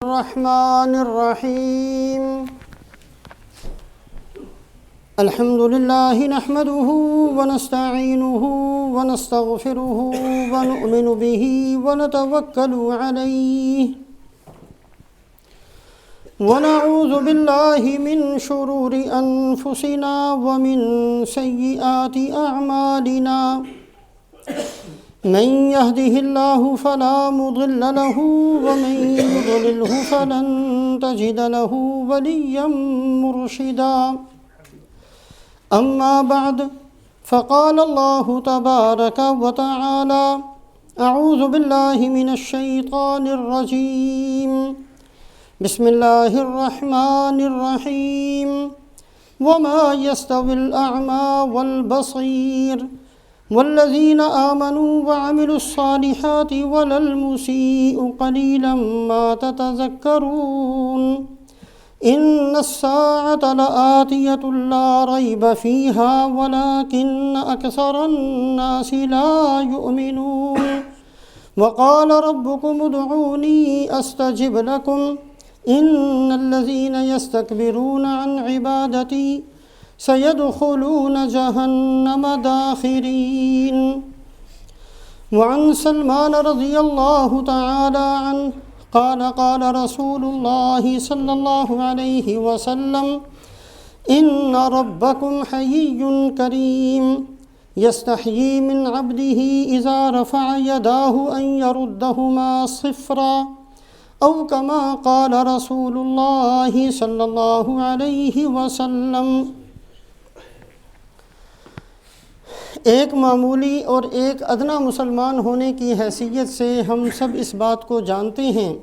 الرحمن الرحيم الحمد لله نحمده ونستعينه ونستغفره ونؤمن به ونتوكل عليه ونعوذ بالله من شرور أنفسنا ومن سيئات أعمالنا من يهده الله فلا مضل له ومن يضلله فلن تجد له وليا مرشدا أما بعد فقال الله تبارك وتعالى أعوذ بالله من الشيطان الرجيم بسم الله الرحمن الرحيم وما يستوي الأعمى والبصير والذين آمنوا وعملوا الصالحات ولا المسيء قليلا ما تتذكرون إن الساعة لآتية لا ريب فيها ولكن أكثر الناس لا يؤمنون وقال ربكم ادعوني أستجب لكم إن الذين يستكبرون عن عبادتي سيدخلون جهنم داخرين وعن سلمان رضي الله تعالى عنه قال رسول الله صلى الله عليه وسلم إن ربكم حيي كريم يستحيي من عبده إذا رفع يداه أن يردهما صفرا أو كما قال رسول الله صلى الله عليه وسلم۔ ایک معمولی اور ایک ادنا مسلمان ہونے کی حیثیت سے ہم سب اس بات کو جانتے ہیں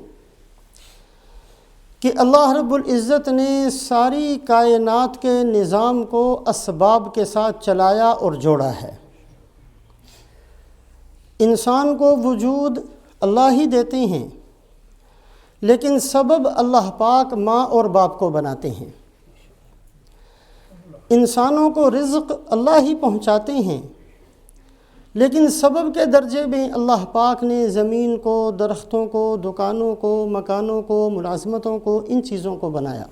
کہ اللہ رب العزت نے ساری کائنات کے نظام کو اسباب کے ساتھ چلایا اور جوڑا ہے۔ انسان کو وجود اللہ ہی دیتے ہیں، لیکن سبب اللہ پاک ماں اور باپ کو بناتے ہیں۔ انسانوں کو رزق اللہ ہی پہنچاتے ہیں، لیکن سبب کے درجے میں اللہ پاک نے زمین کو، درختوں کو، دکانوں کو، مکانوں کو، ملازمتوں کو، ان چیزوں کو بنایا۔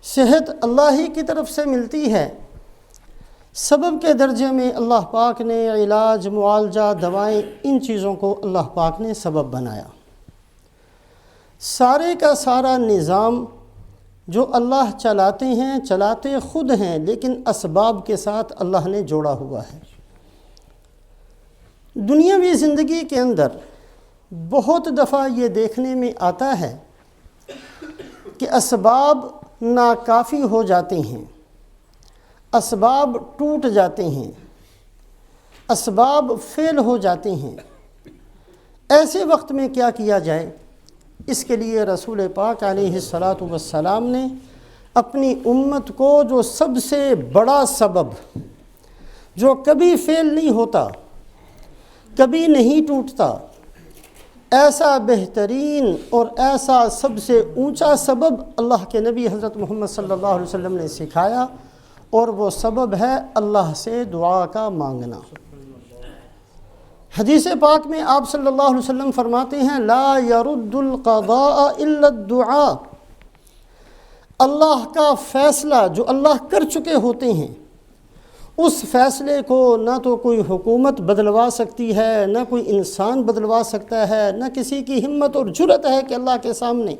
صحت اللہ ہی کی طرف سے ملتی ہے، سبب کے درجے میں اللہ پاک نے علاج، معالجہ، دوائیں، ان چیزوں کو اللہ پاک نے سبب بنایا۔ سارے کا سارا نظام جو اللہ چلاتے ہیں، چلاتے خود ہیں، لیکن اسباب کے ساتھ اللہ نے جوڑا ہوا ہے۔ دنیاوی زندگی کے اندر بہت دفعہ یہ دیکھنے میں آتا ہے کہ اسباب ناکافی ہو جاتے ہیں، اسباب ٹوٹ جاتے ہیں، اسباب فیل ہو جاتے ہیں۔ ایسے وقت میں کیا کیا جائے؟ اس کے لیے رسول پاک علیہ الصلاۃ والسلام نے اپنی امت کو جو سب سے بڑا سبب، جو کبھی فیل نہیں ہوتا، کبھی نہیں ٹوٹتا، ایسا بہترین اور ایسا سب سے اونچا سبب اللہ کے نبی حضرت محمد صلی اللہ علیہ وسلم نے سکھایا، اور وہ سبب ہے اللہ سے دعا کا مانگنا۔ حدیث پاک میں آپ صلی اللہ علیہ وسلم فرماتے ہیں لا يرد القضاء الا الدعاء، اللہ کا فیصلہ جو اللہ کر چکے ہوتے ہیں، اس فیصلے کو نہ تو کوئی حکومت بدلوا سکتی ہے، نہ کوئی انسان بدلوا سکتا ہے، نہ کسی کی ہمت اور جرأت ہے کہ اللہ کے سامنے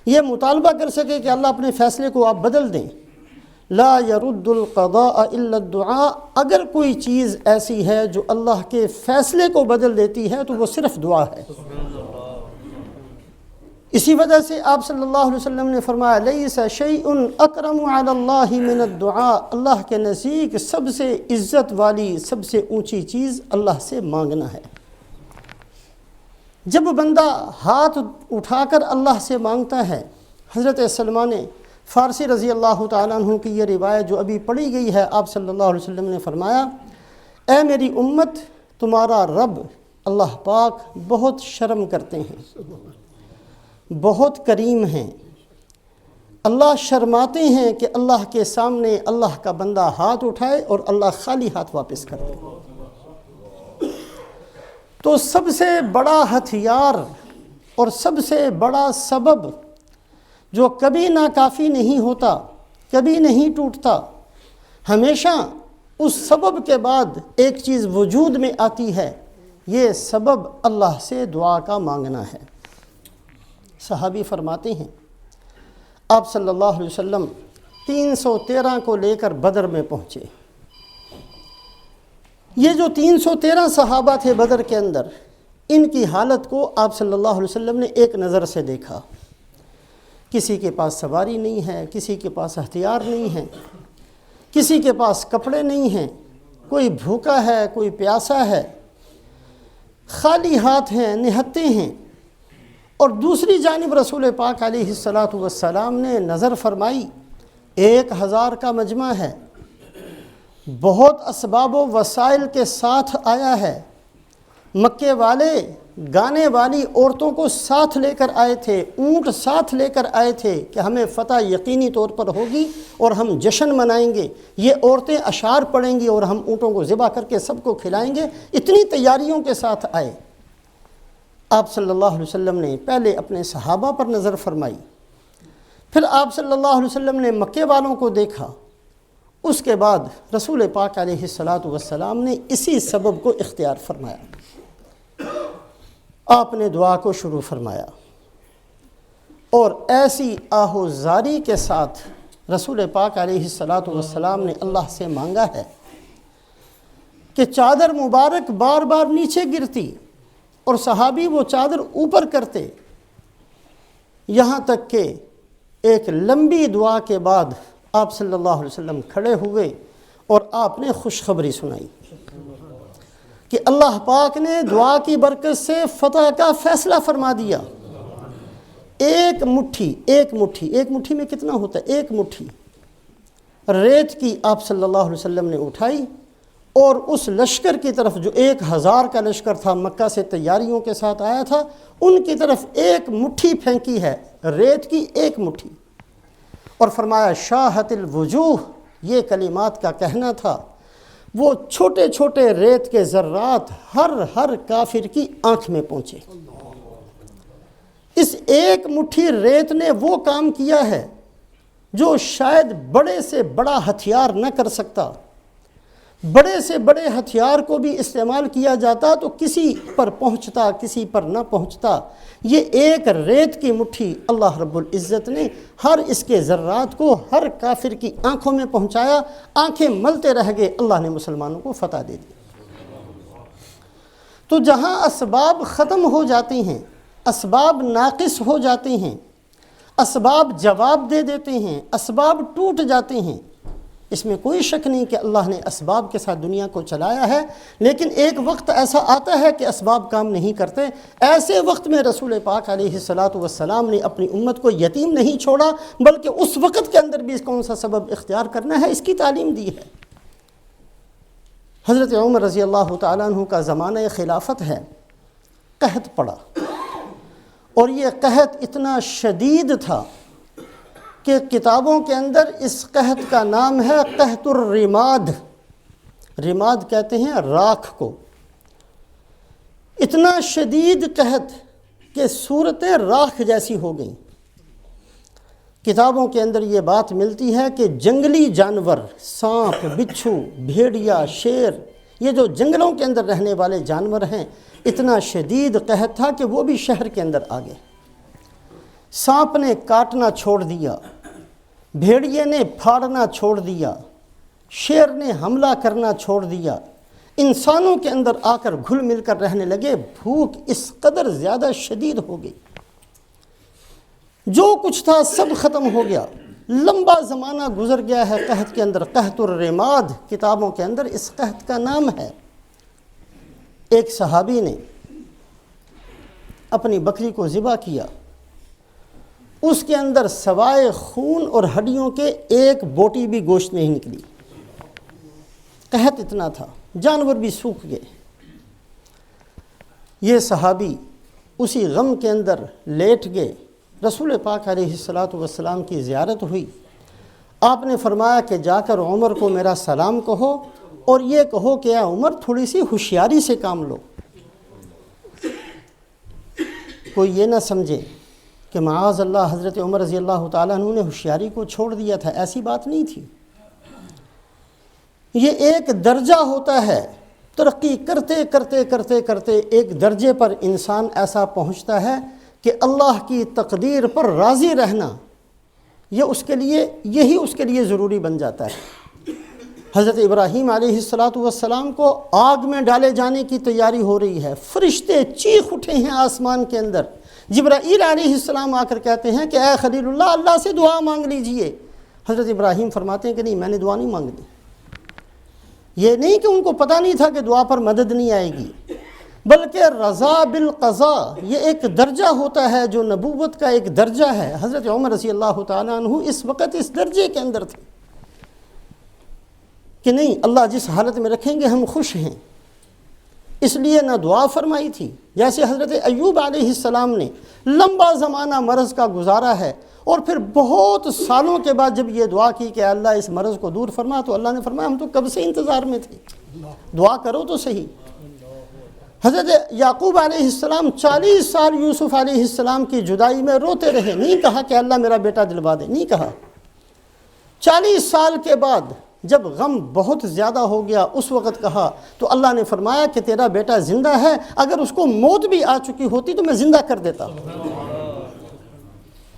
یہ مطالبہ کر سکے کہ اللہ اپنے فیصلے کو آپ بدل دیں۔ لا يرد القضاء الا الدعاء، اگر کوئی چیز ایسی ہے جو اللہ کے فیصلے کو بدل دیتی ہے تو وہ صرف دعا ہے۔ اسی وجہ سے آپ صلی اللہ علیہ وسلم نے فرمایا لیس شیء اکرم علی اللہ من الدعاء، اللہ کے نزدیک سب سے عزت والی، سب سے اونچی چیز اللہ سے مانگنا ہے۔ جب بندہ ہاتھ اٹھا کر اللہ سے مانگتا ہے، حضرت سلمان فارسی رضی اللہ تعالیٰ عنہ کی یہ روایت جو ابھی پڑھی گئی ہے، آپ صلی اللہ علیہ وسلم نے فرمایا اے میری امت، تمہارا رب اللہ پاک بہت شرم کرتے ہیں، بہت کریم ہیں، اللہ شرماتے ہیں کہ اللہ کے سامنے اللہ کا بندہ ہاتھ اٹھائے اور اللہ خالی ہاتھ واپس کر دے۔ تو سب سے بڑا ہتھیار اور سب سے بڑا سبب جو کبھی ناکافی نہیں ہوتا، کبھی نہیں ٹوٹتا، ہمیشہ اس سبب کے بعد ایک چیز وجود میں آتی ہے، یہ سبب اللہ سے دعا کا مانگنا ہے۔ صحابی فرماتے ہیں آپ صلی اللہ علیہ وسلم 313 کو لے کر بدر میں پہنچے۔ یہ جو 313 صحابہ تھے بدر کے اندر، ان کی حالت کو آپ صلی اللہ علیہ وسلم نے ایک نظر سے دیکھا۔ کسی کے پاس سواری نہیں ہے، کسی کے پاس ہتھیار نہیں ہے، کسی کے پاس کپڑے نہیں ہیں، کوئی بھوکا ہے، کوئی پیاسا ہے، خالی ہاتھ ہیں، نہتے ہیں۔ اور دوسری جانب رسول پاک علیہ السلام نے نظر فرمائی، 1000 کا مجمع ہے، بہت اسباب و وسائل کے ساتھ آیا ہے، مکے والے گانے والی عورتوں کو ساتھ لے کر آئے تھے، اونٹ ساتھ لے کر آئے تھے کہ ہمیں فتح یقینی طور پر ہوگی اور ہم جشن منائیں گے، یہ عورتیں اشعار پڑھیں گی اور ہم اونٹوں کو ذبح کر کے سب کو کھلائیں گے۔ اتنی تیاریوں کے ساتھ آئے۔ آپ صلی اللہ علیہ وسلم نے پہلے اپنے صحابہ پر نظر فرمائی، پھر آپ صلی اللہ علیہ وسلم نے مکے والوں کو دیکھا، اس کے بعد رسول پاک علیہ السلام نے اسی سبب کو اختیار فرمایا۔ آپ نے دعا کو شروع فرمایا اور ایسی آہوزاری کے ساتھ رسول پاک علیہ السلام نے اللہ سے مانگا ہے کہ چادر مبارک بار بار نیچے گرتی اور صحابی وہ چادر اوپر کرتے، یہاں تک کہ ایک لمبی دعا کے بعد آپ صلی اللہ علیہ وسلم کھڑے ہوئے اور آپ نے خوشخبری سنائی کہ اللہ پاک نے دعا کی برکت سے فتح کا فیصلہ فرما دیا۔ ایک مٹھی میں کتنا ہوتا ہے؟ ایک مٹھی ریت کی آپ صلی اللہ علیہ وسلم نے اٹھائی اور اس لشکر کی طرف جو 1000 کا لشکر تھا، مکہ سے تیاریوں کے ساتھ آیا تھا، ان کی طرف ایک مٹھی پھینکی ہے، ریت کی ایک مٹھی، اور فرمایا شاہت الوجوہ، یہ کلمات کا کہنا تھا۔ وہ چھوٹے چھوٹے ریت کے ذرات ہر کافر کی آنکھ میں پہنچے۔ اس ایک مٹھی ریت نے وہ کام کیا ہے جو شاید بڑے سے بڑا ہتھیار نہ کر سکتا۔ بڑے سے بڑے ہتھیار کو بھی استعمال کیا جاتا تو کسی پر پہنچتا، کسی پر نہ پہنچتا۔ یہ ایک ریت کی مٹھی اللہ رب العزت نے ہر اس کے ذرات کو ہر کافر کی آنکھوں میں پہنچایا، آنکھیں ملتے رہ گئے، اللہ نے مسلمانوں کو فتح دے دی۔ تو جہاں اسباب ختم ہو جاتے ہیں، اسباب ناقص ہو جاتے ہیں، اسباب جواب دے دیتے ہیں، اسباب ٹوٹ جاتے ہیں، اس میں کوئی شک نہیں کہ اللہ نے اسباب کے ساتھ دنیا کو چلایا ہے، لیکن ایک وقت ایسا آتا ہے کہ اسباب کام نہیں کرتے۔ ایسے وقت میں رسول پاک علیہ السلام نے اپنی امت کو یتیم نہیں چھوڑا، بلکہ اس وقت کے اندر بھی کون سا سبب اختیار کرنا ہے اس کی تعلیم دی ہے۔ حضرت عمر رضی اللہ تعالیٰ عنہ کا زمانہ خلافت ہے، قحط پڑا، اور یہ قحط اتنا شدید تھا کہ کتابوں کے اندر اس قحط کا نام ہے قحط الرماد۔ رماد کہتے ہیں راکھ کو۔ اتنا شدید قحط کہ صورتیں راکھ جیسی ہو گئیں۔ کتابوں کے اندر یہ بات ملتی ہے کہ جنگلی جانور، سانپ، بچھو، بھیڑیا، شیر، یہ جو جنگلوں کے اندر رہنے والے جانور ہیں، اتنا شدید قحط تھا کہ وہ بھی شہر کے اندر آ گئے۔ سانپ نے کاٹنا چھوڑ دیا، بھیڑیے نے پھاڑنا چھوڑ دیا، شیر نے حملہ کرنا چھوڑ دیا، انسانوں کے اندر آ کر گھل مل کر رہنے لگے۔ بھوک اس قدر زیادہ شدید ہو گئی، جو کچھ تھا سب ختم ہو گیا۔ لمبا زمانہ گزر گیا ہے قحط کے اندر، قحط الرماد کتابوں کے اندر اس قحط کا نام ہے۔ ایک صحابی نے اپنی بکری کو ذبح کیا، اس کے اندر سوائے خون اور ہڈیوں کے ایک بوٹی بھی گوشت نہیں نکلی۔ قحط اتنا تھا، جانور بھی سوکھ گئے۔ یہ صحابی اسی غم کے اندر لیٹ گئے۔ رسول پاک علیہ السلام کی زیارت ہوئی، آپ نے فرمایا کہ جا کر عمر کو میرا سلام کہو اور یہ کہو کہ اے عمر تھوڑی سی ہوشیاری سے کام لو۔ کوئی یہ نہ سمجھے کہ معاذ اللہ حضرت عمر رضی اللہ تعالیٰ عنہ نے ہوشیاری کو چھوڑ دیا تھا، ایسی بات نہیں تھی۔ یہ ایک درجہ ہوتا ہے، ترقی کرتے کرتے کرتے کرتے ایک درجے پر انسان ایسا پہنچتا ہے کہ اللہ کی تقدیر پر راضی رہنا یہی اس کے لیے ضروری بن جاتا ہے۔ حضرت ابراہیم علیہ السلام کو آگ میں ڈالے جانے کی تیاری ہو رہی ہے، فرشتے چیخ اٹھے ہیں آسمان کے اندر، جبرائیل علیہ السلام آ کر کہتے ہیں کہ اے خلیل اللہ، اللہ سے دعا مانگ لیجئے۔ حضرت ابراہیم فرماتے ہیں کہ نہیں، میں نے دعا نہیں مانگنی۔ یہ نہیں کہ ان کو پتہ نہیں تھا کہ دعا پر مدد نہیں آئے گی، بلکہ رضا بالقضاء یہ ایک درجہ ہوتا ہے جو نبوت کا ایک درجہ ہے۔ حضرت عمر رضی اللہ تعالیٰ عنہ اس وقت اس درجے کے اندر تھے کہ نہیں، اللہ جس حالت میں رکھیں گے ہم خوش ہیں، اس لیے نہ دعا فرمائی تھی۔ جیسے حضرت ایوب علیہ السلام نے لمبا زمانہ مرض کا گزارا ہے، اور پھر بہت سالوں کے بعد جب یہ دعا کی کہ اللہ اس مرض کو دور فرما، تو اللہ نے فرمایا ہم تو کب سے انتظار میں تھے، دعا کرو تو صحیح۔ حضرت یعقوب علیہ السلام 40 سال یوسف علیہ السلام کی جدائی میں روتے رہے، نہیں کہا کہ اللہ میرا بیٹا دلوا دے، نہیں کہا۔ 40 سال کے بعد جب غم بہت زیادہ ہو گیا اس وقت کہا، تو اللہ نے فرمایا کہ تیرا بیٹا زندہ ہے، اگر اس کو موت بھی آ چکی ہوتی تو میں زندہ کر دیتا۔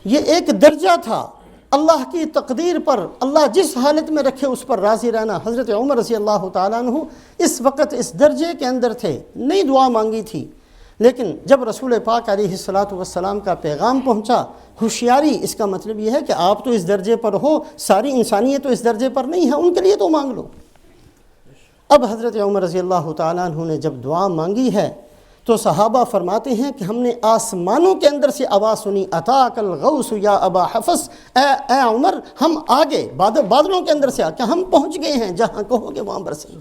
یہ ایک درجہ تھا، اللہ کی تقدیر پر اللہ جس حالت میں رکھے اس پر راضی رہنا۔ حضرت عمر رضی اللہ تعالیٰ عنہ اس وقت اس درجے کے اندر تھے، نہیں دعا مانگی تھی، لیکن جب رسول پاک علیہ السلام کا پیغام پہنچا، ہوشیاری اس کا مطلب یہ ہے کہ آپ تو اس درجے پر ہو، ساری انسانیت تو اس درجے پر نہیں ہے، ان کے لیے تو مانگ لو۔ اب حضرت عمر رضی اللہ تعالیٰ عنہ نے جب دعا مانگی ہے تو صحابہ فرماتے ہیں کہ ہم نے آسمانوں کے اندر سے آواز سنی، اتاک الغوث یا ابا حفص، اے عمر ہم آگے، بادلوں کے اندر سے کہ ہم پہنچ گئے ہیں، جہاں کہو گے وہاں برسیں۔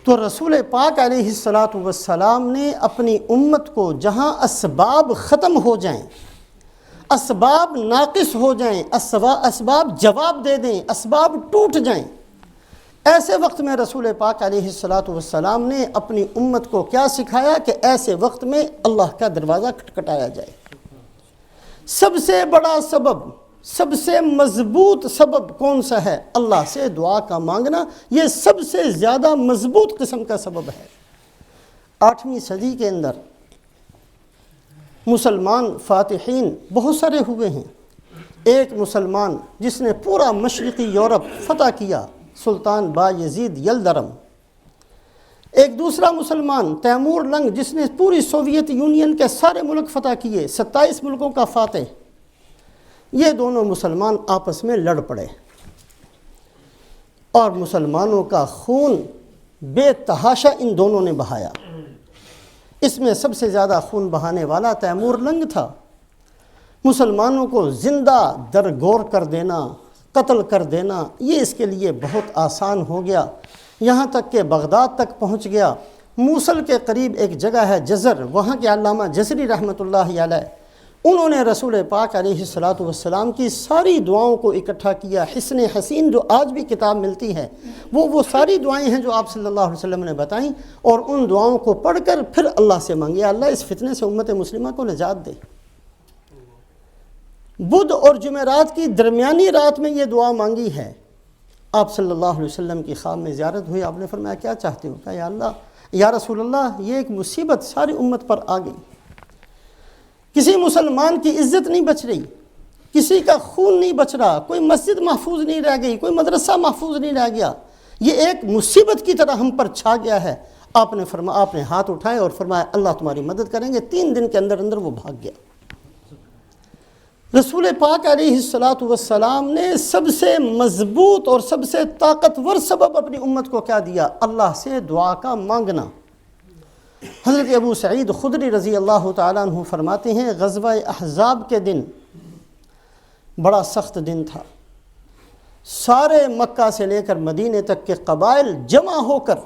تو رسول پاک علیہ السلام نے اپنی امت کو جہاں اسباب ختم ہو جائیں، اسباب ناقص ہو جائیں، اسباب جواب دے دیں، اسباب ٹوٹ جائیں، ایسے وقت میں رسول پاک علیہ السلام نے اپنی امت کو کیا سکھایا کہ ایسے وقت میں اللہ کا دروازہ کھٹکھٹایا جائے۔ سب سے بڑا سبب، سب سے مضبوط سبب کون سا ہے؟ اللہ سے دعا کا مانگنا، یہ سب سے زیادہ مضبوط قسم کا سبب ہے۔ 8ویں صدی کے اندر مسلمان فاتحین بہت سارے ہوئے ہیں۔ ایک مسلمان جس نے پورا مشرقی یورپ فتح کیا، سلطان با یزید یلدرم۔ ایک دوسرا مسلمان تیمور لنگ جس نے پوری سوویت یونین کے سارے ملک فتح کیے، 27 ملکوں کا فاتح۔ یہ دونوں مسلمان آپس میں لڑ پڑے اور مسلمانوں کا خون بے تحاشا ان دونوں نے بہایا۔ اس میں سب سے زیادہ خون بہانے والا تیمور لنگ تھا۔ مسلمانوں کو زندہ درگور کر دینا، قتل کر دینا، یہ اس کے لیے بہت آسان ہو گیا، یہاں تک کہ بغداد تک پہنچ گیا۔ موصل کے قریب ایک جگہ ہے جزر، وہاں کے علامہ جزری رحمۃ اللہ علیہ، انہوں نے رسول پاک علیہ السلام کی ساری دعاؤں کو اکٹھا کیا۔ حصن حسین جو آج بھی کتاب ملتی ہے، وہ ساری دعائیں ہیں جو آپ صلی اللہ علیہ وسلم نے بتائیں، اور ان دعاؤں کو پڑھ کر پھر اللہ سے مانگے، اللہ اس فتنے سے امت مسلمہ کو نجات دے۔ بدھ اور جمعرات کی درمیانی رات میں یہ دعا مانگی ہے۔ آپ صلی اللہ علیہ وسلم کی خواب میں زیارت ہوئی، آپ نے فرمایا کیا چاہتے ہو؟ کہا یا اللہ، یا رسول اللہ، یہ ایک مصیبت ساری امت پر آ گئی، کسی مسلمان کی عزت نہیں بچ رہی، کسی کا خون نہیں بچ رہا، کوئی مسجد محفوظ نہیں رہ گئی، کوئی مدرسہ محفوظ نہیں رہ گیا، یہ ایک مصیبت کی طرح ہم پر چھا گیا ہے۔ آپ نے ہاتھ اٹھائے اور فرمایا اللہ تمہاری مدد کریں گے۔ 3 دن کے اندر اندر وہ بھاگ گیا۔ رسول پاک علیہ السلام نے سب سے مضبوط اور سب سے طاقتور سبب اپنی امت کو کیا دیا؟ اللہ سے دعا کا مانگنا۔ حضرت ابو سعید خدری رضی اللہ تعالیٰ عنہ فرماتے ہیں غزوہ احزاب کے دن بڑا سخت دن تھا، سارے مکہ سے لے کر مدینے تک کے قبائل جمع ہو کر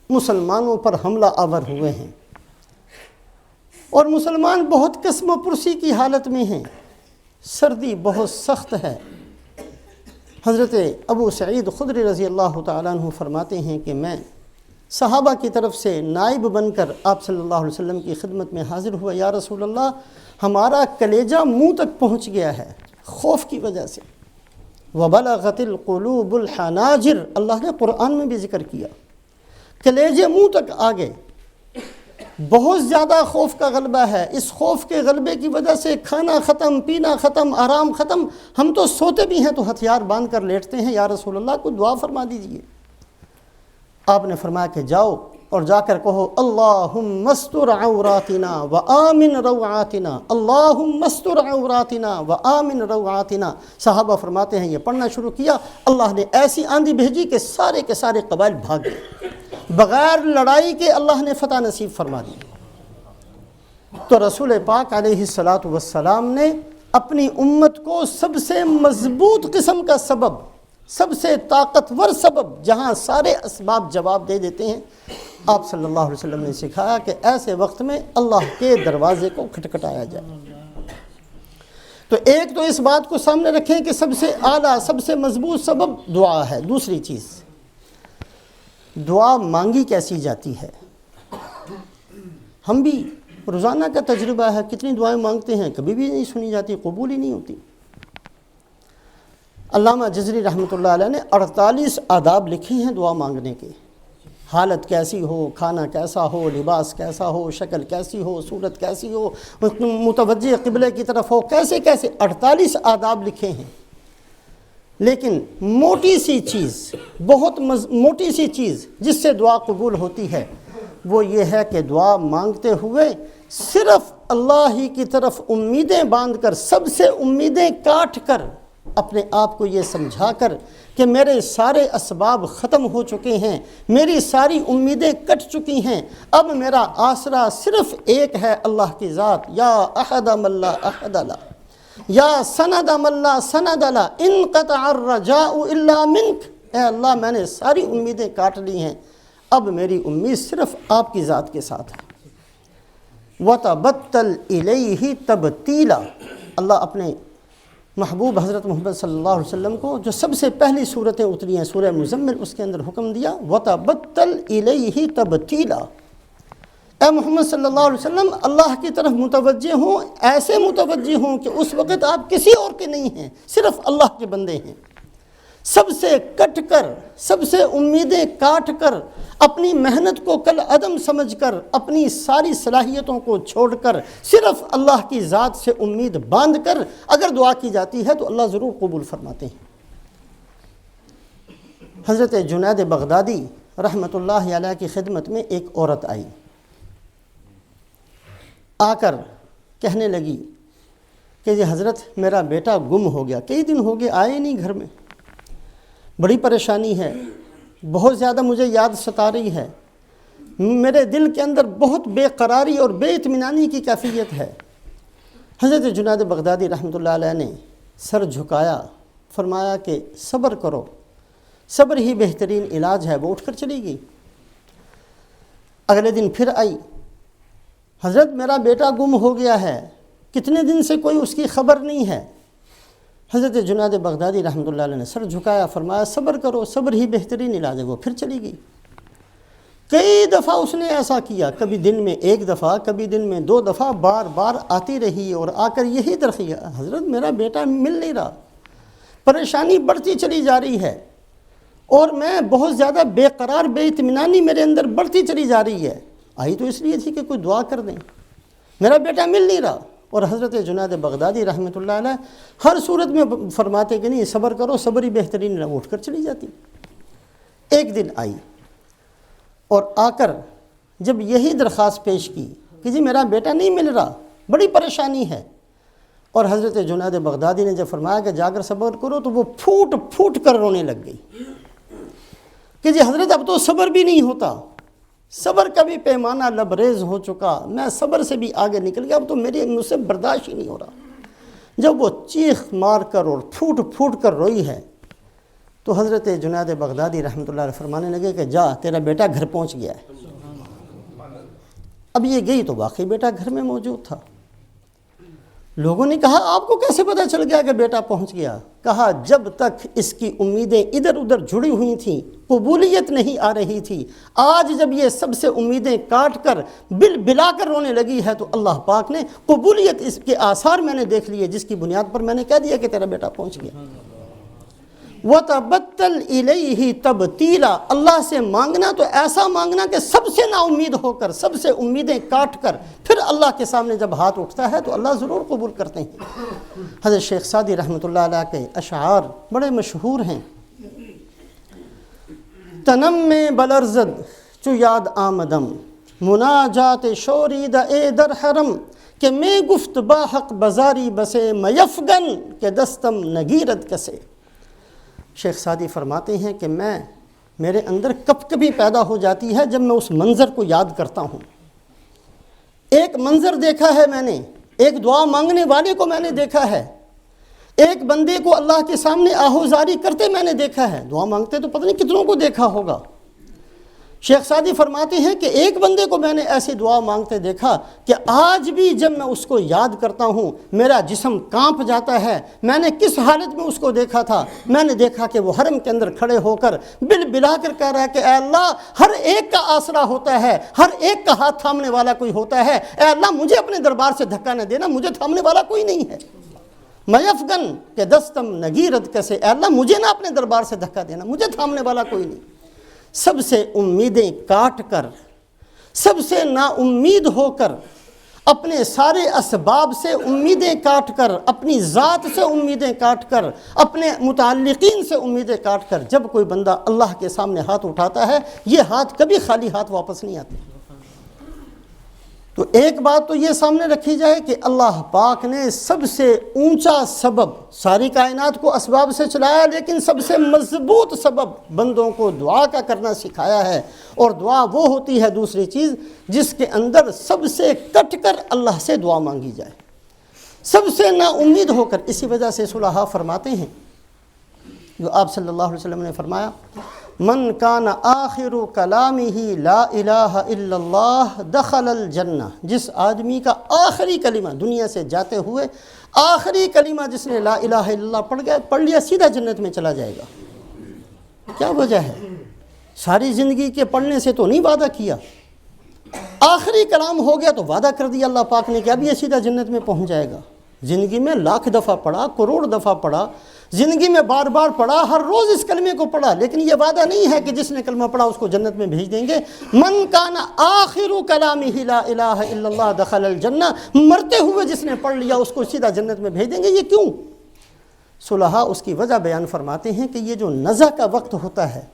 مسلمانوں پر حملہ آور ہوئے ہیں، اور مسلمان بہت قسم و پرسی کی حالت میں ہیں، سردی بہت سخت ہے۔ حضرت ابو سعید خدری رضی اللہ تعالیٰ عنہ فرماتے ہیں کہ میں صحابہ کی طرف سے نائب بن کر آپ صلی اللہ علیہ وسلم کی خدمت میں حاضر ہوا، یا رسول اللہ ہمارا کلیجہ منہ تک پہنچ گیا ہے خوف کی وجہ سے۔ وَبَلَغَتِ الْقُلُوبُ الْحَنَاجِرَ، اللہ نے قرآن میں بھی ذکر کیا، کلیجے منہ تک آ گئے، بہت زیادہ خوف کا غلبہ ہے۔ اس خوف کے غلبے کی وجہ سے کھانا ختم، پینا ختم، آرام ختم، ہم تو سوتے بھی ہیں تو ہتھیار باندھ کر لیٹتے ہیں، یا رسول اللہ کو دعا فرما دیجئے۔ آپ نے فرمایا کہ جاؤ اور جا کر کہو اللہم استر عوراتنا وآمن روعاتنا، اللہم استر عوراتنا وآمن روعاتنا۔ صحابہ فرماتے ہیں یہ پڑھنا شروع کیا، اللہ نے ایسی آندھی بھیجی کہ سارے کے سارے قبائل بھاگ گئے، بغیر لڑائی کے اللہ نے فتح نصیب فرما دی۔ تو رسول پاک علیہ الصلاۃ والسلام نے اپنی امت کو سب سے مضبوط قسم کا سبب، سب سے طاقتور سبب، جہاں سارے اسباب جواب دے دیتے ہیں، آپ صلی اللہ علیہ وسلم نے سکھایا کہ ایسے وقت میں اللہ کے دروازے کو کھٹکھٹایا جائے۔ تو ایک تو اس بات کو سامنے رکھیں کہ سب سے اعلیٰ، سب سے مضبوط سبب دعا ہے۔ دوسری چیز، دعا مانگی کیسی جاتی ہے؟ ہم بھی روزانہ کا تجربہ ہے، کتنی دعائیں مانگتے ہیں، کبھی بھی نہیں سنی جاتی، قبول ہی نہیں ہوتی۔ علامہ جزری رحمۃ اللہ علیہ نے 48 آداب لکھے ہیں دعا مانگنے کے۔ حالت کیسی ہو، کھانا کیسا ہو، لباس کیسا ہو، شکل کیسی ہو، صورت کیسی ہو، متوجہ قبلے کی طرف ہو، کیسے 48 آداب لکھے ہیں۔ لیکن موٹی سی چیز، بہت موٹی سی چیز جس سے دعا قبول ہوتی ہے، وہ یہ ہے کہ دعا مانگتے ہوئے صرف اللہ ہی کی طرف امیدیں باندھ کر، سب سے امیدیں کاٹ کر، اپنے آپ کو یہ سمجھا کر کہ میرے سارے اسباب ختم ہو چکے ہیں، میری ساری امیدیں کٹ چکی ہیں، اب میرا آسرا صرف ایک ہے، اللہ کی ذات۔ یا احد من لا احد له، یا سند من لا سند له، انقطع الرجاء الا منک۔ اے اللہ میں نے ساری امیدیں کاٹ لی ہیں، اب میری امید صرف آپ کی ذات کے ساتھ ہے۔ وَتَبَتَّلْ إِلَيْهِ تَبْتِيلًا، اللہ اپنے محبوب حضرت محمد صلی اللہ علیہ وسلم کو جو سب سے پہلی صورتیں اتری ہیں سورہ مزمل، اس کے اندر حکم دیا وَتَبَتَّلْ إِلَيْهِ تَبْتِيلًا، اے محمد صلی اللہ علیہ وسلم اللہ کی طرف متوجہ ہوں، ایسے متوجہ ہوں کہ اس وقت آپ کسی اور کے نہیں ہیں، صرف اللہ کے بندے ہیں۔ سب سے کٹ کر، سب سے امیدیں کاٹ کر، اپنی محنت کو کل عدم سمجھ کر، اپنی ساری صلاحیتوں کو چھوڑ کر، صرف اللہ کی ذات سے امید باندھ کر اگر دعا کی جاتی ہے تو اللہ ضرور قبول فرماتے ہیں۔ حضرت جنید بغدادی رحمۃ اللہ علیہ کی خدمت میں ایک عورت آئی، آ کر کہنے لگی کہ جی حضرت میرا بیٹا گم ہو گیا، کئی دن ہو گئے آئے نہیں گھر میں، بڑی پریشانی ہے، بہت زیادہ مجھے یاد ستا رہی ہے، میرے دل کے اندر بہت بے قراری اور بے اطمینانی کی کیفیت ہے۔ حضرت جنید بغدادی رحمۃ اللہ علیہ نے سر جھکایا، فرمایا کہ صبر کرو، صبر ہی بہترین علاج ہے۔ وہ اٹھ کر چلی گئی۔ اگلے دن پھر آئی، حضرت میرا بیٹا گم ہو گیا ہے، کتنے دن سے کوئی اس کی خبر نہیں ہے۔ حضرت جنید بغدادی رحمۃ اللہ علیہ نے سر جھکایا، فرمایا صبر کرو، صبر ہی بہترین علاج ہے۔ وہ پھر چلی گئی۔ کئی دفعہ اس نے ایسا کیا، کبھی دن میں 1 دفعہ، کبھی دن میں 2 دفعہ، بار بار آتی رہی اور آ کر یہی درخواست، حضرت میرا بیٹا مل نہیں رہا، پریشانی بڑھتی چلی جا رہی ہے اور میں بہت زیادہ بے قرار، بے اطمینانی میرے اندر بڑھتی چلی جا رہی ہے۔ آئی تو اس لیے تھی کہ کوئی دعا کر دیں، میرا بیٹا مل نہیں رہا۔ اور حضرت جنید بغدادی رحمۃ اللہ علیہ ہر صورت میں فرماتے کہ نہیں صبر کرو، صبر ہی بہترین، اٹھ کر چلی جاتی۔ ایک دن آئی اور آ کر جب یہی درخواست پیش کی کہ جی میرا بیٹا نہیں مل رہا، بڑی پریشانی ہے، اور حضرت جنید بغدادی نے جب فرمایا کہ جا کر صبر کرو، تو وہ پھوٹ پھوٹ کر رونے لگ گئی کہ جی حضرت اب تو صبر بھی نہیں ہوتا، صبر کا بھی پیمانہ لبریز ہو چکا، میں صبر سے بھی آگے نکل گیا، اب تو مجھ سے برداشت ہی نہیں ہو رہا۔ جب وہ چیخ مار کر اور پھوٹ پھوٹ کر روئی ہے تو حضرت جنید بغدادی رحمۃ اللہ علیہ فرمانے لگے کہ جا تیرا بیٹا گھر پہنچ گیا ہے۔ اب یہ گئی تو واقعی بیٹا گھر میں موجود تھا۔ لوگوں نے کہا آپ کو کیسے پتہ چل گیا کہ بیٹا پہنچ گیا؟ کہا جب تک اس کی امیدیں ادھر ادھر جڑی ہوئی تھیں، قبولیت نہیں آ رہی تھی۔ آج جب یہ سب سے امیدیں کاٹ کر بل بلا کر رونے لگی ہے تو اللہ پاک نے قبولیت اس کے آثار میں نے دیکھ لیے، جس کی بنیاد پر میں نے کہہ دیا کہ تیرا بیٹا پہنچ گیا۔ وَتَبَتَّلْ إِلَيْهِ تَبْتِيلًا، اللہ سے مانگنا تو ایسا مانگنا کہ سب سے نا امید ہو کر، سب سے امیدیں کاٹ کر پھر اللہ کے سامنے جب ہاتھ اٹھتا ہے تو اللہ ضرور قبول کرتے ہیں۔ حضرت شیخ سعدی رحمۃ اللہ علیہ کے اشعار بڑے مشہور ہیں۔ تنم میں بلرزد چو یاد آمدم، مناجات شورید اے در حرم، کہ میں گفت با حق بزاری بسے، میفگن کہ دستم نگیرد کسے۔ شیخ سعدی فرماتے ہیں کہ میرے اندر کب کبھی پیدا ہو جاتی ہے جب میں اس منظر کو یاد کرتا ہوں۔ ایک منظر دیکھا ہے میں نے، ایک دعا مانگنے والے کو میں نے دیکھا ہے، ایک بندے کو اللہ کے سامنے آہوزاری کرتے میں نے دیکھا ہے، دعا مانگتے تو پتہ نہیں کتنوں کو دیکھا ہوگا۔ شیخ سعدی فرماتے ہیں کہ ایک بندے کو میں نے ایسی دعا مانگتے دیکھا کہ آج بھی جب میں اس کو یاد کرتا ہوں میرا جسم کانپ جاتا ہے۔ میں نے کس حالت میں اس کو دیکھا تھا؟ میں نے دیکھا کہ وہ حرم کے اندر کھڑے ہو کر بل بلا کر کہہ رہا ہے کہ اے اللہ، ہر ایک کا آسرا ہوتا ہے، ہر ایک کا ہاتھ تھامنے والا کوئی ہوتا ہے، اے اللہ مجھے اپنے دربار سے دھکا نہ دینا، مجھے تھامنے والا کوئی نہیں ہے۔ میفگن کہ دستم نگیرد کسے، اے اللہ مجھے نہ اپنے دربار سے دھکا دینا، مجھے تھامنے والا کوئی نہیں۔ سب سے امیدیں کاٹ کر، سب سے نا امید ہو کر، اپنے سارے اسباب سے امیدیں کاٹ کر، اپنی ذات سے امیدیں کاٹ کر، اپنے متعلقین سے امیدیں کاٹ کر جب کوئی بندہ اللہ کے سامنے ہاتھ اٹھاتا ہے، یہ ہاتھ کبھی خالی ہاتھ واپس نہیں آتے۔ تو ایک بات تو یہ سامنے رکھی جائے کہ اللہ پاک نے سب سے اونچا سبب، ساری کائنات کو اسباب سے چلایا لیکن سب سے مضبوط سبب بندوں کو دعا کا کرنا سکھایا ہے، اور دعا وہ ہوتی ہے دوسری چیز جس کے اندر سب سے کٹ کر اللہ سے دعا مانگی جائے، سب سے نا امید ہو کر۔ اسی وجہ سے صلحاء فرماتے ہیں جو آپ صلی اللہ علیہ وسلم نے فرمایا، من کان آخر کلامہ لا الہ الا اللہ دخل الجنہ، جس آدمی کا آخری کلمہ دنیا سے جاتے ہوئے آخری کلمہ جس نے لا الہ الا اللہ پڑھ لیا سیدھا جنت میں چلا جائے گا۔ کیا وجہ ہے؟ ساری زندگی کے پڑھنے سے تو نہیں وعدہ کیا، آخری کلام ہو گیا تو وعدہ کر دیا اللہ پاک نے کہ اب یہ سیدھا جنت میں پہنچ جائے گا۔ زندگی میں لاکھ دفعہ پڑھا، کروڑ دفعہ پڑھا، زندگی میں بار بار پڑھا، ہر روز اس کلمے کو پڑھا، لیکن یہ وعدہ نہیں ہے کہ جس نے کلمہ پڑھا اس کو جنت میں بھیج دیں گے۔ من کان آخر کلامہ لا الہ الا اللہ دخل الجنہ، مرتے ہوئے جس نے پڑھ لیا اس کو سیدھا جنت میں بھیج دیں گے۔ یہ کیوں؟ صلحاء اس کی وجہ بیان فرماتے ہیں کہ یہ جو نزع کا وقت ہوتا ہے،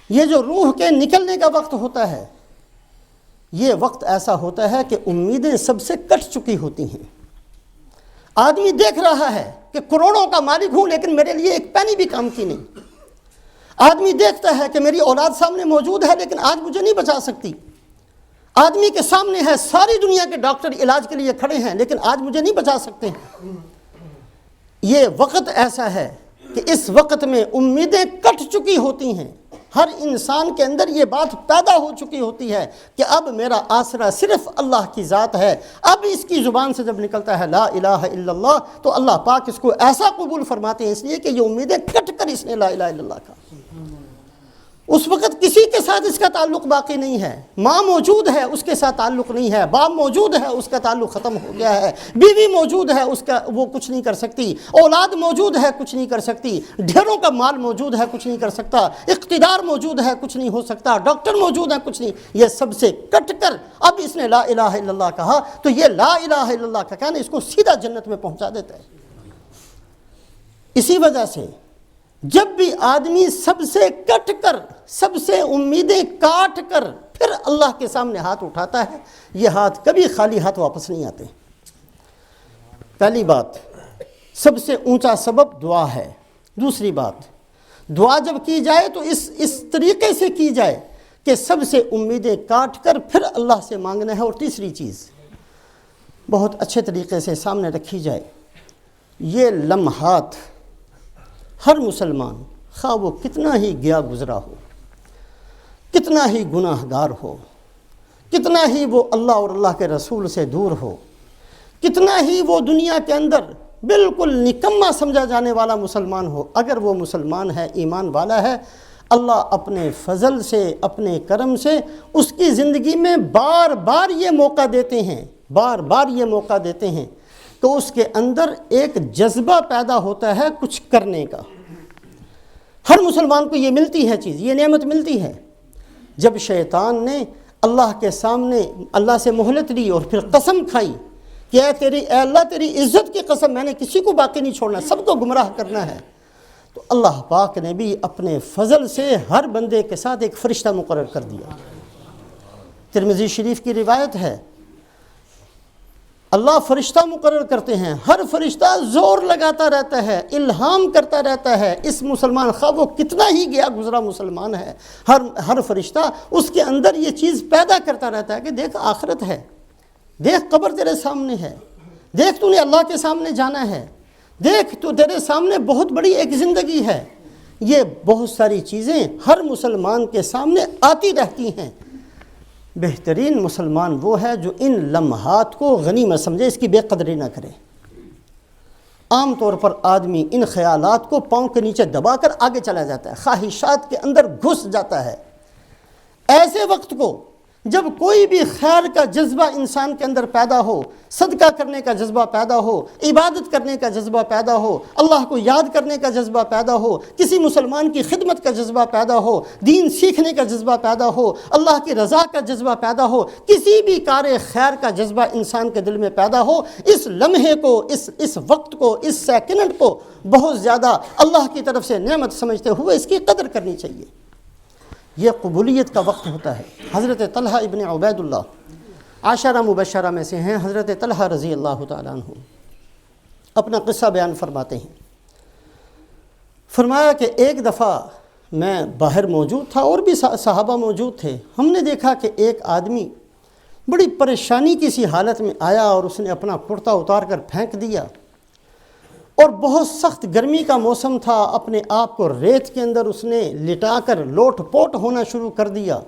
یہ جو روح کے نکلنے کا وقت ہوتا ہے، یہ وقت ایسا ہوتا ہے کہ امیدیں سب سے کٹ چکی ہوتی ہیں۔ آدمی دیکھ رہا ہے کہ کروڑوں کا مالک ہوں لیکن میرے لیے ایک پینی بھی کام کی نہیں۔ آدمی دیکھتا ہے کہ میری اولاد سامنے موجود ہے لیکن آج مجھے نہیں بچا سکتی۔ آدمی کے سامنے ہے ساری دنیا کے ڈاکٹر علاج کے لیے کھڑے ہیں لیکن آج مجھے نہیں بچا سکتے۔ یہ وقت ایسا ہے کہ اس وقت میں امیدیں کٹ چکی ہوتی ہیں، ہر انسان کے اندر یہ بات پیدا ہو چکی ہوتی ہے کہ اب میرا آسرا صرف اللہ کی ذات ہے۔ اب اس کی زبان سے جب نکلتا ہے لا الہ الا اللہ تو اللہ پاک اس کو ایسا قبول فرماتے ہیں، اس لیے کہ یہ امیدیں کٹ کر اس نے لا الہ الا اللہ کہا۔ اس وقت کسی کے ساتھ اس کا تعلق باقی نہیں ہے، ماں موجود ہے اس کے ساتھ تعلق نہیں ہے، باپ موجود ہے اس کا تعلق ختم ہو گیا ہے، بیوی موجود ہے اس کا وہ کچھ نہیں کر سکتی، اولاد موجود ہے کچھ نہیں کر سکتی، ڈھیروں کا مال موجود ہے کچھ نہیں کر سکتا، اقتدار موجود ہے کچھ نہیں ہو سکتا، ڈاکٹر موجود ہے کچھ نہیں۔ یہ سب سے کٹ کر اب اس نے لا الہ الا اللہ کہا تو یہ لا الہ الا اللہ کا کہنا اس کو سیدھا جنت میں پہنچا دیتا ہے۔ اسی وجہ سے جب بھی آدمی سب سے کٹ کر، سب سے امیدیں کاٹ کر پھر اللہ کے سامنے ہاتھ اٹھاتا ہے، یہ ہاتھ کبھی خالی ہاتھ واپس نہیں آتے۔ پہلی بات، سب سے اونچا سبب دعا ہے۔ دوسری بات، دعا جب کی جائے تو اس طریقے سے کی جائے کہ سب سے امیدیں کاٹ کر پھر اللہ سے مانگنا ہے۔ اور تیسری چیز بہت اچھے طریقے سے سامنے رکھی جائے، یہ لمحات ہر مسلمان خواہ وہ کتنا ہی گیا گزرا ہو، کتنا ہی گناہ گار ہو، کتنا ہی وہ اللہ اور اللہ کے رسول سے دور ہو، کتنا ہی وہ دنیا کے اندر بالکل نکما سمجھا جانے والا مسلمان ہو، اگر وہ مسلمان ہے، ایمان والا ہے، اللہ اپنے فضل سے، اپنے کرم سے اس کی زندگی میں بار بار یہ موقع دیتے ہیں، بار بار یہ موقع دیتے ہیں تو اس کے اندر ایک جذبہ پیدا ہوتا ہے کچھ کرنے کا۔ ہر مسلمان کو یہ ملتی ہے چیز، یہ نعمت ملتی ہے۔ جب شیطان نے اللہ کے سامنے اللہ سے مہلت لی اور پھر قسم کھائی کہ اے اللہ تیری عزت کی قسم، میں نے کسی کو باقی نہیں چھوڑنا، سب کو گمراہ کرنا ہے، تو اللہ پاک نے بھی اپنے فضل سے ہر بندے کے ساتھ ایک فرشتہ مقرر کر دیا۔ ترمذی شریف کی روایت ہے، اللہ فرشتہ مقرر کرتے ہیں، ہر فرشتہ زور لگاتا رہتا ہے، الہام کرتا رہتا ہے اس مسلمان، خواہ وہ کتنا ہی گیا گزرا مسلمان ہے، ہر فرشتہ اس کے اندر یہ چیز پیدا کرتا رہتا ہے کہ دیکھ آخرت ہے، دیکھ قبر تیرے سامنے ہے، دیکھ تو نے اللہ کے سامنے جانا ہے، دیکھ تو تیرے سامنے بہت بڑی ایک زندگی ہے۔ یہ بہت ساری چیزیں ہر مسلمان کے سامنے آتی رہتی ہیں۔ بہترین مسلمان وہ ہے جو ان لمحات کو غنیمت سمجھے، اس کی بے قدری نہ کرے۔ عام طور پر آدمی ان خیالات کو پاؤں کے نیچے دبا کر آگے چلا جاتا ہے، خواہشات کے اندر گھس جاتا ہے۔ ایسے وقت کو جب کوئی بھی خیر کا جذبہ انسان کے اندر پیدا ہو، صدقہ کرنے کا جذبہ پیدا ہو، عبادت کرنے کا جذبہ پیدا ہو، اللہ کو یاد کرنے کا جذبہ پیدا ہو، کسی مسلمان کی خدمت کا جذبہ پیدا ہو، دین سیکھنے کا جذبہ پیدا ہو، اللہ کی رضا کا جذبہ پیدا ہو، کسی بھی کار خیر کا جذبہ انسان کے دل میں پیدا ہو، اس لمحے کو، اس وقت کو، اس سیکنڈ کو بہت زیادہ اللہ کی طرف سے نعمت سمجھتے ہوئے اس کی قدر کرنی چاہیے۔ یہ قبولیت کا وقت ہوتا ہے۔ حضرت طلحہ ابن عبید اللہ عشرہ مبشرہ میں سے ہیں، حضرت طلحہ رضی اللہ تعالیٰ عنہ اپنا قصہ بیان فرماتے ہیں۔ فرمایا کہ ایک دفعہ میں باہر موجود تھا اور بھی صحابہ موجود تھے، ہم نے دیکھا کہ ایک آدمی بڑی پریشانی کی سی حالت میں آیا اور اس نے اپنا کرتا اتار کر پھینک دیا، اور بہت سخت گرمی کا موسم تھا، اپنے آپ کو ریت کے اندر اس نے لٹا کر لوٹ پوٹ ہونا شروع کر دیا،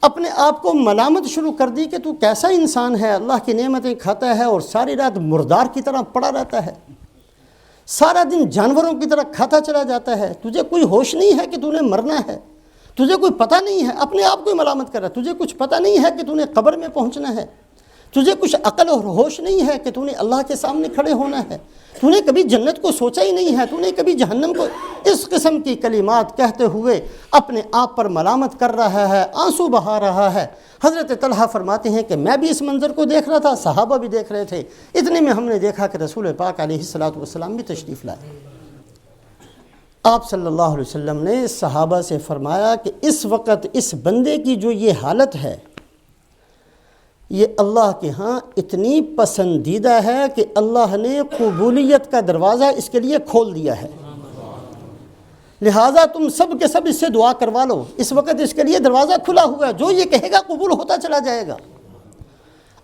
اپنے آپ کو ملامت شروع کر دی کہ تو کیسا انسان ہے، اللہ کی نعمتیں کھاتا ہے اور ساری رات مردار کی طرح پڑا رہتا ہے، سارا دن جانوروں کی طرح کھاتا چلا جاتا ہے، تجھے کوئی ہوش نہیں ہے کہ تو نے مرنا ہے، تجھے کوئی پتہ نہیں ہے، اپنے آپ کو ملامت کر رہا ہے، تجھے کچھ پتہ نہیں ہے کہ تو نے قبر میں پہنچنا ہے، تجھے کچھ عقل اور ہوش نہیں ہے کہ تو نے اللہ کے سامنے کھڑے ہونا ہے، تو نے کبھی جنت کو سوچا ہی نہیں ہے، تو نے کبھی جہنم کو، اس قسم کی کلمات کہتے ہوئے اپنے آپ پر ملامت کر رہا ہے، آنسو بہا رہا ہے۔ حضرت طلحہ فرماتے ہیں کہ میں بھی اس منظر کو دیکھ رہا تھا، صحابہ بھی دیکھ رہے تھے، اتنے میں ہم نے دیکھا کہ رسول پاک علیہ الصلوۃ والسلام بھی تشریف لائے۔ آپ صلی اللہ علیہ وسلم نے صحابہ سے فرمایا کہ اس وقت اس بندے کی جو یہ حالت ہے، یہ اللہ کے ہاں اتنی پسندیدہ ہے کہ اللہ نے قبولیت کا دروازہ اس کے لیے کھول دیا ہے، لہٰذا تم سب کے سب اس سے دعا کروا لو، اس وقت اس کے لیے دروازہ کھلا ہوا ہے، جو یہ کہے گا قبول ہوتا چلا جائے گا۔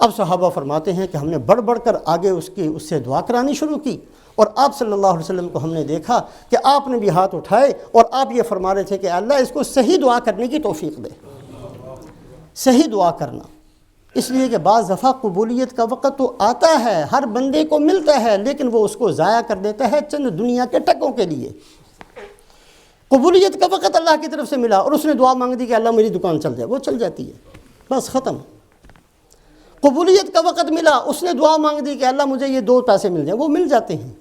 اب صحابہ فرماتے ہیں کہ ہم نے بڑھ بڑھ کر آگے اس سے دعا کرانی شروع کی، اور آپ صلی اللہ علیہ وسلم کو ہم نے دیکھا کہ آپ نے بھی ہاتھ اٹھائے اور آپ یہ فرما رہے تھے کہ اللہ اس کو صحیح دعا کرنے کی توفیق دے، صحیح دعا کرنا، اس لیے کہ بعض دفعہ قبولیت کا وقت تو آتا ہے، ہر بندے کو ملتا ہے، لیکن وہ اس کو ضائع کر دیتا ہے چند دنیا کے ٹکوں کے لیے۔ قبولیت کا وقت اللہ کی طرف سے ملا اور اس نے دعا مانگ دی کہ اللہ میری دکان چل جائے، وہ چل جاتی ہے، بس ختم۔ قبولیت کا وقت ملا، اس نے دعا مانگ دی کہ اللہ مجھے یہ 2 پیسے مل جائیں، وہ مل جاتے ہیں۔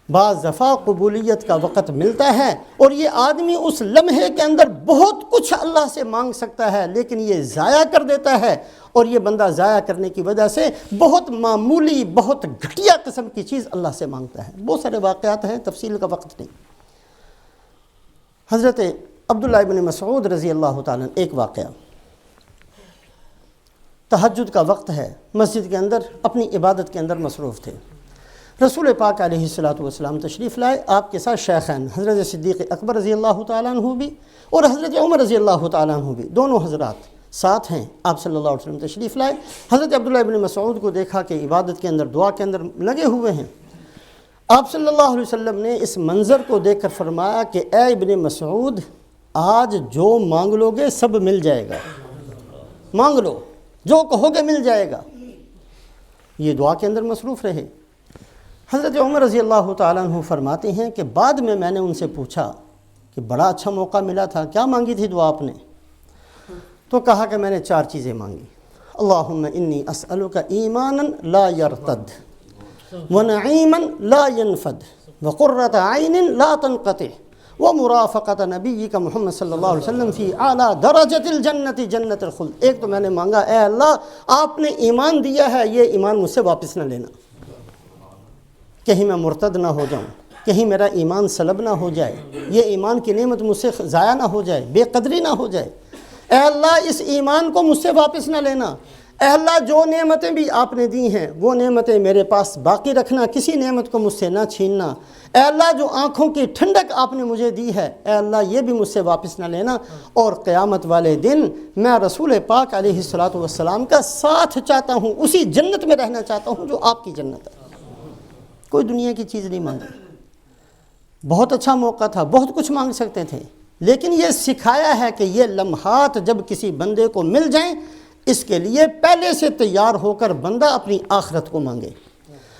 بعض دفعہ قبولیت کا وقت ملتا ہے اور یہ آدمی اس لمحے کے اندر بہت کچھ اللہ سے مانگ سکتا ہے، لیکن یہ ضائع کر دیتا ہے، اور یہ بندہ ضائع کرنے کی وجہ سے بہت معمولی، بہت گھٹیا قسم کی چیز اللہ سے مانگتا ہے۔ بہت سارے واقعات ہیں، تفصیل کا وقت نہیں۔ حضرت عبداللہ ابن مسعود رضی اللہ تعالیٰ ایک واقعہ، تہجد کا وقت ہے، مسجد کے اندر اپنی عبادت کے اندر مصروف تھے، رسول پاک علیہ الصلوۃ والسلام تشریف لائے، آپ کے ساتھ شیخین حضرت صدیق اکبر رضی اللہ تعالیٰ عنہ بھی اور حضرت عمر رضی اللہ تعالیٰ عنہ بھی، دونوں حضرات ساتھ ہیں۔ آپ صلی اللہ علیہ وسلم تشریف لائے، حضرت عبداللہ ابن مسعود کو دیکھا کہ عبادت کے اندر، دعا کے اندر لگے ہوئے ہیں۔ آپ صلی اللہ علیہ وسلم نے اس منظر کو دیکھ کر فرمایا کہ اے ابن مسعود، آج جو مانگ لو گے سب مل جائے گا، مانگ لو، جو کہو گے مل جائے گا۔ یہ دعا کے اندر مصروف رہے۔ حضرت عمر رضی اللہ تعالیٰ عنہ فرماتے ہیں کہ بعد میں نے ان سے پوچھا کہ بڑا اچھا موقع ملا تھا، کیا مانگی تھی دعا آپ نے؟ تو کہا کہ میں نے 4 چیزیں مانگی، اللہم انی اسألک ایمانا لا یرتد ونعیما لا ینفد وقرۃ عین لا تنقطع ومرافقۃ نبیک محمد صلی اللہ علیہ وسلم فی اعلیٰ درجۃ الجنت جنت الخلد۔ ایک تو میں نے مانگا، اے اللہ آپ نے ایمان دیا ہے، یہ ایمان مجھ سے واپس نہ لینا، کہیں میں مرتد نہ ہو جاؤں، کہیں میرا ایمان سلب نہ ہو جائے، یہ ایمان کی نعمت مجھ سے ضائع نہ ہو جائے، بے قدری نہ ہو جائے۔ اے اللہ اس ایمان کو مجھ سے واپس نہ لینا، اے اللہ جو نعمتیں بھی آپ نے دی ہیں وہ نعمتیں میرے پاس باقی رکھنا، کسی نعمت کو مجھ سے نہ چھیننا۔ اے اللہ جو آنکھوں کی ٹھنڈک آپ نے مجھے دی ہے، اے اللہ یہ بھی مجھ سے واپس نہ لینا، اور قیامت والے دن میں رسول پاک علیہ الصلوۃ والسلام کا ساتھ چاہتا ہوں، اسی جنت میں رہنا چاہتا ہوں جو آپ کی جنت ہے۔ کوئی دنیا کی چیز نہیں مانگی، بہت اچھا موقع تھا، بہت کچھ مانگ سکتے تھے، لیکن یہ سکھایا ہے کہ یہ لمحات جب کسی بندے کو مل جائیں، اس کے لیے پہلے سے تیار ہو کر بندہ اپنی آخرت کو مانگے،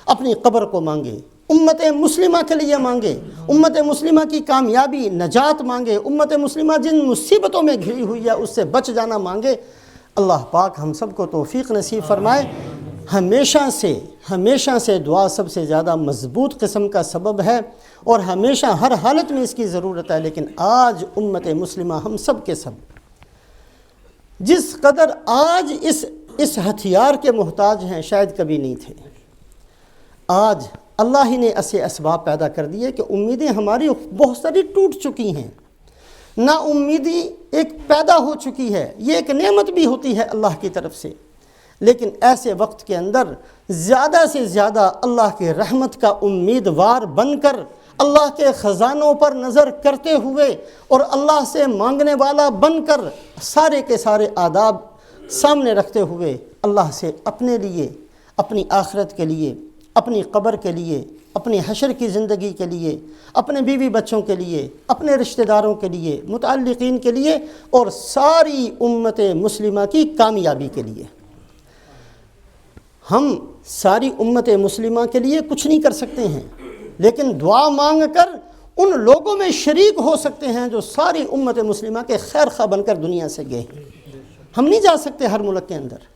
اپنی قبر کو مانگے، امت مسلمہ کے لیے مانگے، امت مسلمہ کی کامیابی نجات مانگے، امت مسلمہ جن مصیبتوں میں گھری ہوئی ہے اس سے بچ جانا مانگے۔ اللہ پاک ہم سب کو توفیق نصیب فرمائے۔ ہمیشہ سے دعا سب سے زیادہ مضبوط قسم کا سبب ہے، اور ہمیشہ ہر حالت میں اس کی ضرورت ہے، لیکن آج امت مسلمہ ہم سب کے سب جس قدر آج اس ہتھیار کے محتاج ہیں شاید کبھی نہیں تھے۔ آج اللہ ہی نے ایسے اسباب پیدا کر دیے کہ امیدیں ہماری بہت ساری ٹوٹ چکی ہیں، نا امیدی ایک پیدا ہو چکی ہے، یہ ایک نعمت بھی ہوتی ہے اللہ کی طرف سے، لیکن ایسے وقت کے اندر زیادہ سے زیادہ اللہ کی رحمت کا امیدوار بن کر، اللہ کے خزانوں پر نظر کرتے ہوئے اور اللہ سے مانگنے والا بن کر، سارے کے سارے آداب سامنے رکھتے ہوئے اللہ سے اپنے لیے، اپنی آخرت کے لیے، اپنی قبر کے لیے، اپنی حشر کی زندگی کے لیے، اپنے بیوی بچوں کے لیے، اپنے رشتہ داروں کے لیے، متعلقین کے لیے، اور ساری امت مسلمہ کی کامیابی کے لیے۔ ہم ساری امت مسلمہ کے لیے کچھ نہیں کر سکتے ہیں، لیکن دعا مانگ کر ان لوگوں میں شریک ہو سکتے ہیں جو ساری امت مسلمہ کے خیر خواہ بن کر دنیا سے گئے ہیں۔ ہم نہیں جا سکتے ہر ملک کے اندر،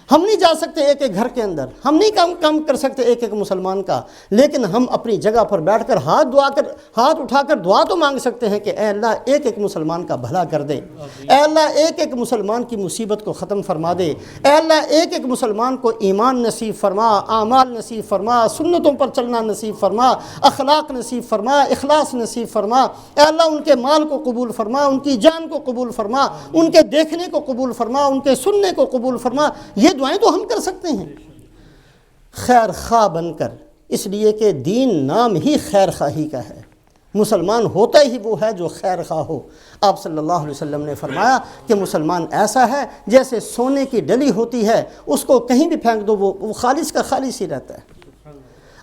ہم نہیں جا سکتے ایک ایک گھر کے اندر، ہم نہیں کام کر سکتے ایک ایک مسلمان کا، لیکن ہم اپنی جگہ پر بیٹھ کر ہاتھ اٹھا کر دعا تو مانگ سکتے ہیں کہ اے اللہ ایک ایک مسلمان کا بھلا کر دے، اے اللہ ایک ایک مسلمان کی مصیبت کو ختم فرما دے، اے اللہ ایک ایک مسلمان کو ایمان نصیب فرما، اعمال نصیب فرما، سنتوں پر چلنا نصیب فرما، اخلاق نصیب فرما، اخلاص نصیب فرما، اے اللہ ان کے مال کو قبول فرما، ان کی جان کو قبول فرما، ان کے دیکھنے کو قبول فرما، ان کے سننے کو قبول فرما۔ یہ دعائیں تو ہم کر سکتے ہیں خیر خواہ بن کر، اس لیے کہ دین نام ہی خیر خواہی کا ہے، مسلمان ہوتا ہی وہ ہے جو خیر خواہ ہو۔ آپ صلی اللہ علیہ وسلم نے فرمایا کہ مسلمان ایسا ہے جیسے سونے کی ڈلی ہوتی ہے، اس کو کہیں بھی پھینک دو وہ خالص کا خالص ہی رہتا ہے۔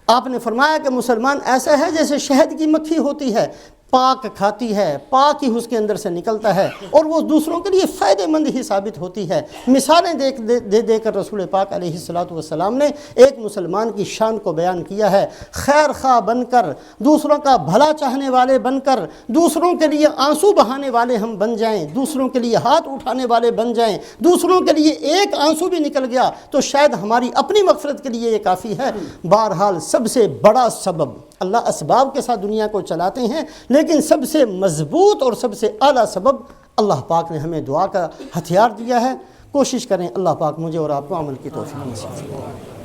آپ نے فرمایا کہ مسلمان ایسا ہے جیسے شہد کی مکھی ہوتی ہے، پاک کھاتی ہے، پاک ہی اس کے اندر سے نکلتا ہے، اور وہ دوسروں کے لیے فائدہ مند ہی ثابت ہوتی ہے۔ مثالیں دے کر رسول پاک علیہ الصلوۃ والسلام نے ایک مسلمان کی شان کو بیان کیا ہے۔ خیر خواہ بن کر، دوسروں کا بھلا چاہنے والے بن کر، دوسروں کے لیے آنسو بہانے والے ہم بن جائیں، دوسروں کے لیے ہاتھ اٹھانے والے بن جائیں، دوسروں کے لیے ایک آنسو بھی نکل گیا تو شاید ہماری اپنی مغفرت کے لیے یہ کافی ہے۔ بہرحال سب سے بڑا سبب، اللہ اسباب کے ساتھ دنیا کو چلاتے ہیں، لیکن سب سے مضبوط اور سب سے اعلیٰ سبب اللہ پاک نے ہمیں دعا کا ہتھیار دیا ہے۔ کوشش کریں اللہ پاک مجھے اور آپ کو عمل کی توفیق نصیب فرمائے۔